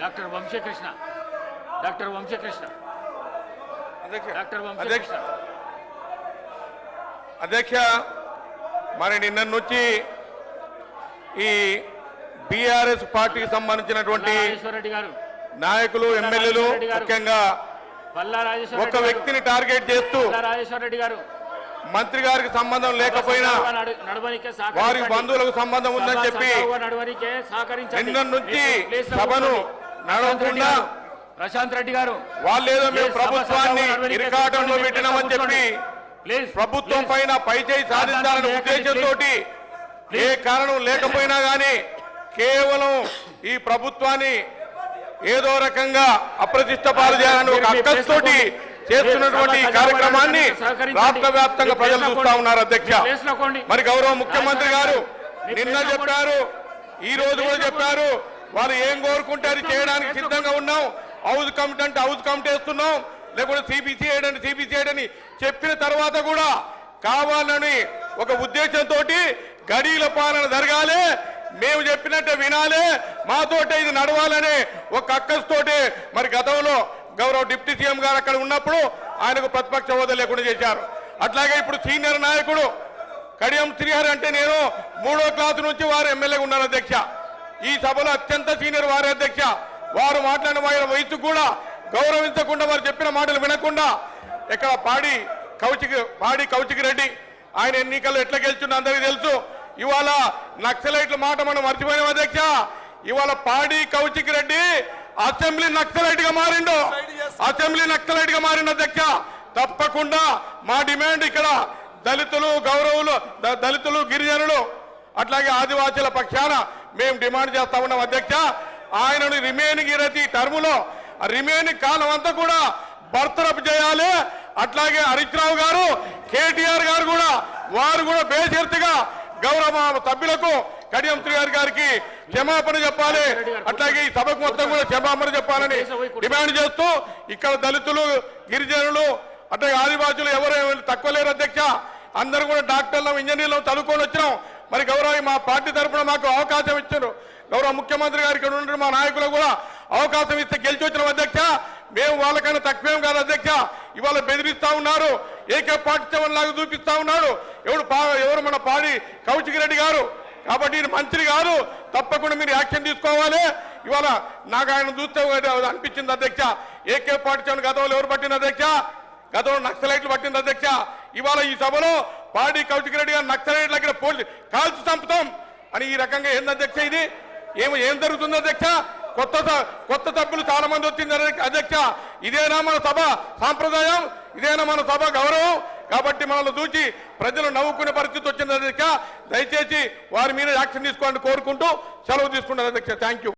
Doctor Vamsikrishna అధ్యక్ష, మరి నిన్న నుంచి ఈ బీఆర్ఎస్ పార్టీకి సంబంధించినటువంటి నాయకులు ఎమ్మెల్యేలు ముఖ్యంగా ఒక వ్యక్తిని టార్గెట్ చేస్తూ మంత్రి గారికి సంబంధం లేకపోయినా వారి బంధువులకు సంబంధం ఉందని చెప్పి నిన్న నుంచి సభను నడవకుండా ప్రశాంత్ రెడ్డి గారు వాళ్ళేదో మేము ప్రభుత్వాన్ని ఇరకాటంలో పెట్టినామని చెప్పి ప్రభుత్వం పైన పైచేయి సాధించాలనే ఉద్దేశంతో ఏ కారణం లేకపోయినా గానీ కేవలం ఈ ప్రభుత్వాన్ని ఏదో రకంగా అప్రతిష్ట పాలు చేయాలని ఒక అక్కస్తోటి చేస్తున్నటువంటి కార్యక్రమాన్ని రాష్ట్ర వ్యాప్తంగా ప్రజలు చూస్తా ఉన్నారు అధ్యక్ష. మరి గౌరవ ముఖ్యమంత్రి గారు నిన్న చెప్పారు, ఈ రోజు కూడా చెప్పారు, వాళ్ళు ఏం కోరుకుంటే అది చేయడానికి సిద్ధంగా ఉన్నాం, హౌస్ కమిటీ అంటే హౌస్ కమిటీ వేస్తున్నాం, లేకపోతే సిబిసి ఏడని సిబిసి ఏడని చెప్పిన తర్వాత కూడా కావాలని ఒక ఉద్దేశంతో గడీల పాలన జరగాలి, మేము చెప్పినట్టే వినాలి, మాతోటే ఇది నడవాలనే ఒక అక్కస్తోటే మరి గతంలో గౌరవ డిప్యూటీ సీఎం గారు అక్కడ ఉన్నప్పుడు ఆయనకు ప్రతిపక్ష హోదా లేకుండా చేశారు. అట్లాగే ఇప్పుడు సీనియర్ నాయకుడు కడియం శ్రీహరి అంటే నేను 3వ క్లాసు నుంచి వారు ఎమ్మెల్యేగా ఉన్నారు అధ్యక్ష. ఈ సభలో అత్యంత సీనియర్ వారి అధ్యక్ష. వారు మాట్లాడిన వారి వయసు కూడా గౌరవించకుండా వారు చెప్పిన మాటలు వినకుండా ఇక్కడ పాడి కౌచికి రెడ్డి ఆయన ఎన్నికల్లో ఎట్లా గెలుచున్నా అందరికీ తెలుసు. ఇవాళ నక్సలైట్ల మాట మనం మర్చిపోయినాం అధ్యక్ష. ఇవాళ పాడి కౌచికి రెడ్డి అసెంబ్లీ నక్సలైట్ గా మారిండు, అధ్యక్ష. తప్పకుండా మా డిమాండ్ ఇక్కడ దళితులు గిరిజనులు అట్లాగే ఆదివాసీల పక్షాన మేము డిమాండ్ చేస్తా ఉన్నాం అధ్యక్ష. ఆయనను రిమైనింగ్ టర్ములో రిమైనింగ్ కాలం అంతా కూడా బర్తరఫ్ చేయాలి. అట్లాగే హరీష్ రావు గారు, కేటీఆర్ గారు కూడా వారు కూడా బేషరతుగా గౌరవ సభ్యులకు కడియం శ్రీహరి గారికి క్షమాపణ చెప్పాలి, అట్లాగే ఈ సభకు మొత్తం కూడా క్షమాపణ చెప్పాలని డిమాండ్ చేస్తూ ఇక్కడ దళితులు గిరిజనులు అట్లాగే ఆదివాసులు ఎవరు తక్కువ లేరు అధ్యక్ష. అందరూ కూడా డాక్టర్లు ఇంజనీర్లు చదువుకొని వచ్చినాం. మరి గౌరవ మా పార్టీ తరఫున మాకు అవకాశం ఇచ్చారు, గౌరవ ముఖ్యమంత్రి గారు ఇక్కడ ఉన్న మా నాయకులు కూడా అవకాశం ఇస్తే గెలిచి వచ్చినాం అధ్యక్ష. మేము వాళ్ళకన్నా తక్కువేం కాదు అధ్యక్ష. ఇవాళ బెదిరిస్తా ఉన్నారు, ఏకే పార్టీ లాగా చూపిస్తా ఉన్నాడు ఎవరు మన పాడి కౌచికి రెడ్డి గారు. కాబట్టి ఈయన మంత్రి గారు, తప్పకుండా మీరు యాక్షన్ తీసుకోవాలి. ఇవాళ నాకు ఆయన చూస్తే అనిపించింది అధ్యక్ష, ఏకే పార్టీ గతంలో ఎవరు పట్టింది అధ్యక్ష? గతంలో నక్సలైట్లు పట్టింది అధ్యక్ష. ఇవాళ ఈ సభలో పాడి కౌచికి రెడ్డి గారు నక్సలైట్ల దగ్గర పోలీసు కాల్చి చంపుతాం అని ఈ రకంగా ఏంది అధ్యక్ష? ఇది ఏం జరుగుతుంది అధ్యక్ష? కొత్త సభ్యులు చాలా మంది వచ్చింది అధ్యక్ష. ఇదేనా మన సభ సాంప్రదాయం? ఇదేనా మన సభ గౌరవం? కాబట్టి మనల్ని చూసి ప్రజలు నవ్వుకునే పరిస్థితి వచ్చింది అధ్యక్ష. దయచేసి వారి మీద యాక్షన్ తీసుకోవాలని కోరుకుంటూ సెలవు తీసుకున్నారు అధ్యక్ష. Thank you.